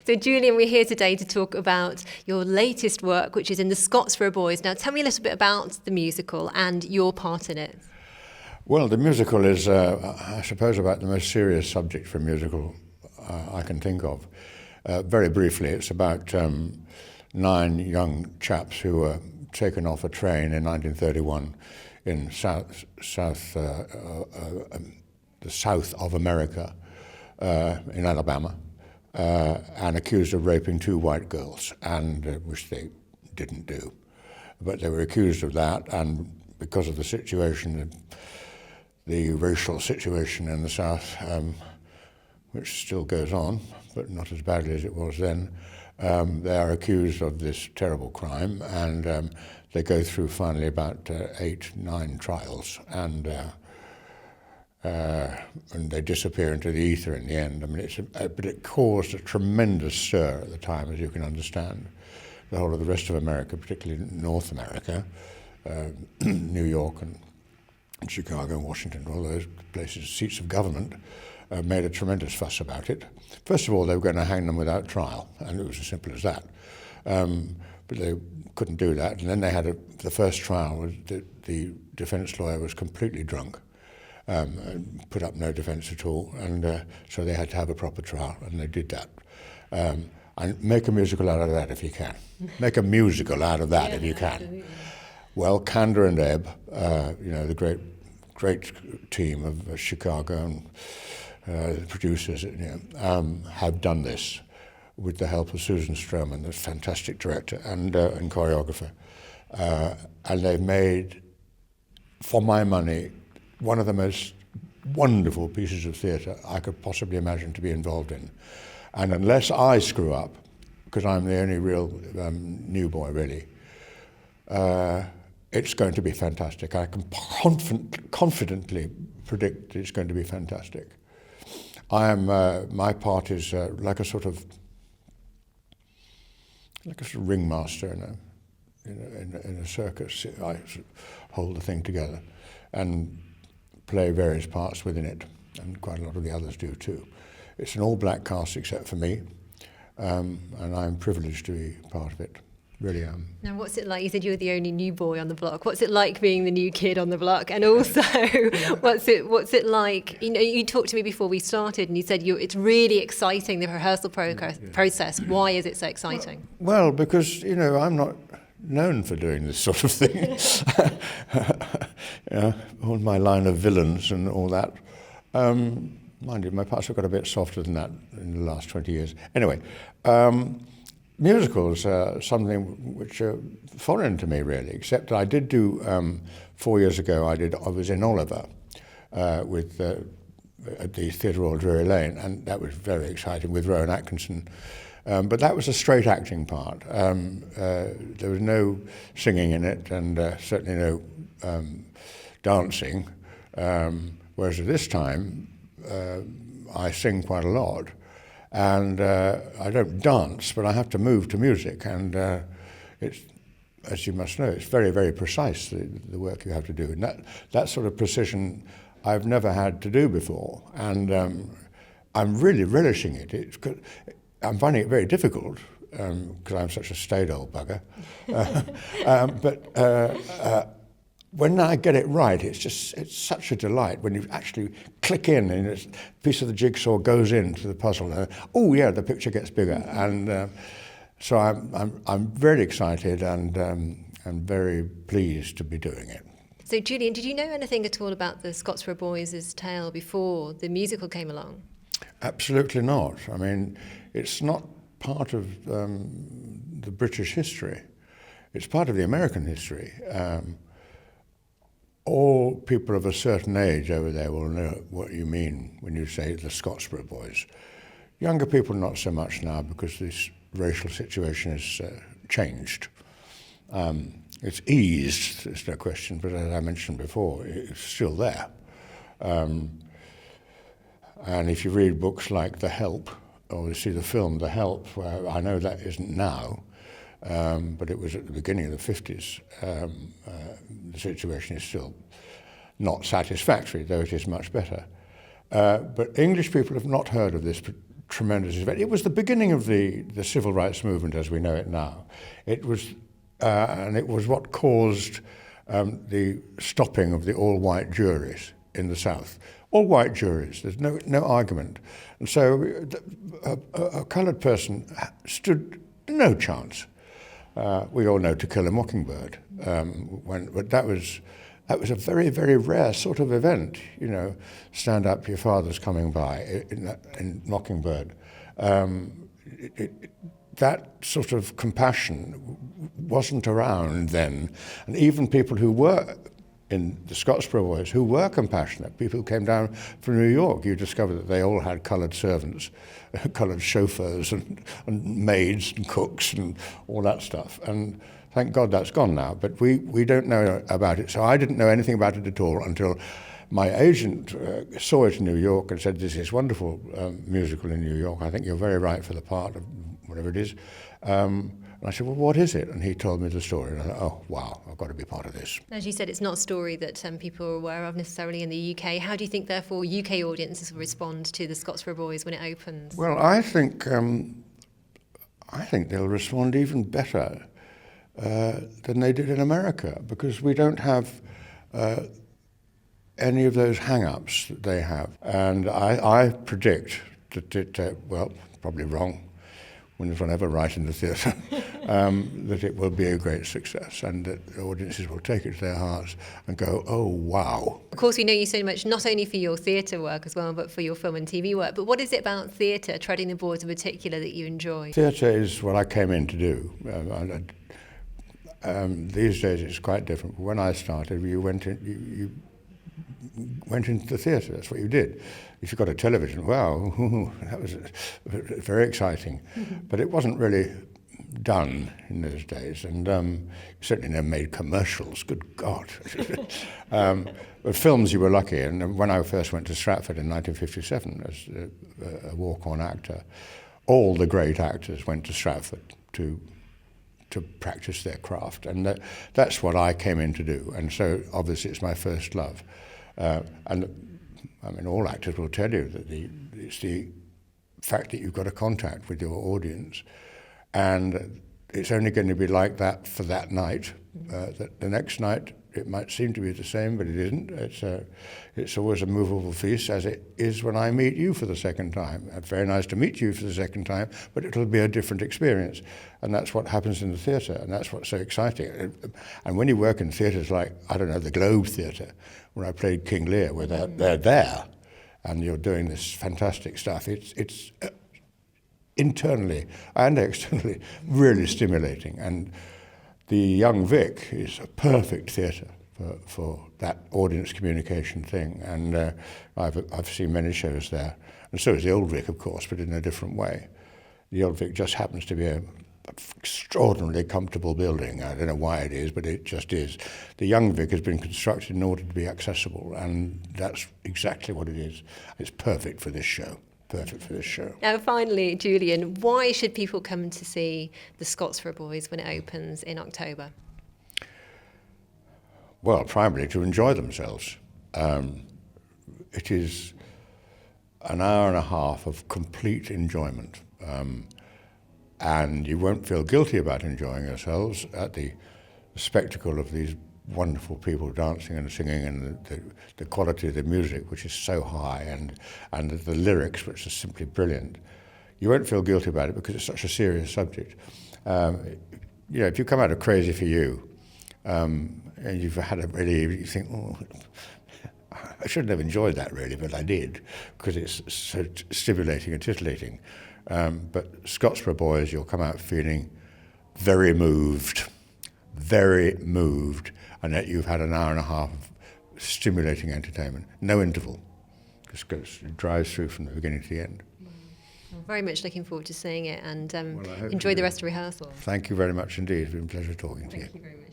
So Julian, we're here today to talk about your latest work, which is in the Scottsboro Boys. Now tell me a little bit about the musical and your part in it. Well, the musical is, I suppose, about the most serious subject for a musical I can think of. Very briefly, it's about 9 young chaps who were taken off a train in 1931 in the south of America, in Alabama, and accused of raping 2 white girls, and which they didn't do. But they were accused of that, and because of the situation, the racial situation in the South, which still goes on, but not as badly as it was then, they are accused of this terrible crime, and they go through finally about 8, 9 trials, and they disappear into the ether in the end. I mean, but it caused a tremendous stir at the time, as you can understand. The whole of the rest of America, particularly North America, New York and Chicago and Washington, all those places, seats of government, made a tremendous fuss about it. First of all, they were going to hang them without trial, and it was as simple as that. But they couldn't do that. And then they had the first trial. The defense lawyer was completely drunk, put up no defense at all, and so they had to have a proper trial, and they did that. And make a musical out of that if you can. Make a musical out of that if you can. Absolutely. Well, Kander and Ebb, the great team of Chicago and the producers, have done this with the help of Susan Stroman, the fantastic director and choreographer. And they've made, for my money, one of the most wonderful pieces of theatre I could possibly imagine to be involved in. And unless I screw up, because I'm the only real new boy really, it's going to be fantastic. I can confidently predict it's going to be fantastic. My part is like a sort of ringmaster in a circus. I hold the thing together and play various parts within it, and quite a lot of the others do too. It's an all-black cast except for me, and I'm privileged to be part of it. Really am. Now, what's it like? You said you were the only new boy on the block. What's it like being the new kid on the block? And also, what's it like? You talked to me before we started, and you said it's really exciting, the rehearsal process. Why is it so exciting? Well, because I'm not known for doing this sort of thing. All my line of villains and all that. Mind you, my parts have got a bit softer than that in the last 20 years. Anyway. Musicals are something which are foreign to me, really, except I did do, 4 years ago, I was in Oliver at the Theatre Royal Drury Lane, and that was very exciting with Rowan Atkinson. But that was a straight acting part. There was no singing in it, and certainly no dancing, whereas at this time, I sing quite a lot. And I don't dance, but I have to move to music, and it's, as you must know, it's very, very precise, the work you have to do. And that sort of precision I've never had to do before, and I'm really relishing it. I'm finding it very difficult, because I'm such a staid old bugger. But when I get it right, it's such a delight when you actually click in and a piece of the jigsaw goes into the puzzle. The picture gets bigger, and so I'm very excited and I'm very pleased to be doing it. So, Julian, did you know anything at all about the Scottsboro Boys' tale before the musical came along? Absolutely not. I mean, it's not part of the British history. It's part of the American history. All people of a certain age over there will know what you mean when you say the Scottsboro Boys. Younger people not so much now, because this racial situation has changed. It's eased, there's no question, but as I mentioned before, it's still there. And if you read books like The Help, or you see the film The Help, where I know that isn't now, but it was at the beginning of the 50s. The situation is still not satisfactory, though it is much better. But English people have not heard of this tremendous event. It was the beginning of the civil rights movement as we know it now. It was, and it was what caused the stopping of the all-white juries in the South. All-white juries, there's no argument. And so a coloured person stood no chance. We all know To Kill a Mockingbird, but that was a very, very rare sort of event, you know, stand up, your father's coming by in Mockingbird. That sort of compassion wasn't around then. And even people who were in the Scottsboro Boys, who were compassionate, people who came down from New York, you discovered that they all had coloured servants, coloured chauffeurs and maids and cooks and all that stuff. And thank God that's gone now, but we don't know about it. So I didn't know anything about it at all until my agent saw it in New York and said, "This is wonderful musical in New York. I think you're very right for the part of whatever it is." And I said, "Well, what is it?" And he told me the story. And I thought, "Oh, wow, I've got to be part of this." As you said, it's not a story that people are aware of necessarily in the UK. How do you think, therefore, UK audiences will respond to the Scottsboro Boys when it opens? Well, I think they'll respond even better than they did in America, because we don't have any of those hang-ups that they have. And I predict that well, probably wrong, when there's one ever right in the theatre, that it will be a great success and that the audiences will take it to their hearts and go, "Oh, wow." Of course, we know you so much, not only for your theatre work as well, but for your film and TV work. But what is it about theatre, treading the boards in particular, that you enjoy? Theatre is what I came in to do. These days it's quite different. When I started, you went into the theatre. That's what you did. If you got a television, wow, that was very exciting. But it wasn't really done in those days, and certainly never made commercials. Good God! But films, you were lucky. And when I first went to Stratford in 1957 as a walk-on actor, all the great actors went to Stratford to practice their craft, and that's what I came in to do. And so obviously it's my first love. And I mean, all actors will tell you that it's the fact that you've got a contact with your audience, and it's only going to be like that for that night. That the next night it might seem to be the same, but it isn't. It's always a movable feast, as it is when I meet you for the second time. It's very nice to meet you for the second time, but it'll be a different experience. And that's what happens in the theatre, and that's what's so exciting. And when you work in theatres like, I don't know, the Globe Theatre, where I played King Lear, where they're there, and you're doing this fantastic stuff, it's internally and externally really stimulating. And the Young Vic is a perfect theatre for that audience communication thing, and I've seen many shows there, and so is the Old Vic, of course, but in a different way. The Old Vic just happens to be an extraordinarily comfortable building. I don't know why it is, but it just is. The Young Vic has been constructed in order to be accessible, and that's exactly what it is. It's perfect for this show. Perfect for this show. Now, finally, Julian, why should people come to see the Scottsboro Boys when it opens in October? Well, primarily to enjoy themselves. It is an hour and a half of complete enjoyment. And you won't feel guilty about enjoying yourselves at the spectacle of these wonderful people dancing and singing, and the quality of the music, which is so high, and the lyrics, which are simply brilliant. You won't feel guilty about it because it's such a serious subject. You know, if you come out of Crazy for You, and you've had you think, "Oh, I shouldn't have enjoyed that really," but I did, because it's so stimulating and titillating. But Scottsboro Boys, you'll come out feeling very moved, and yet you've had an hour and a half of stimulating entertainment. No interval. Just goes, it drives through from the beginning to the end. I'm very much looking forward to seeing it, and enjoy the rest of rehearsal. Thank you very much indeed. It's been a pleasure talking to you. Thank you very much.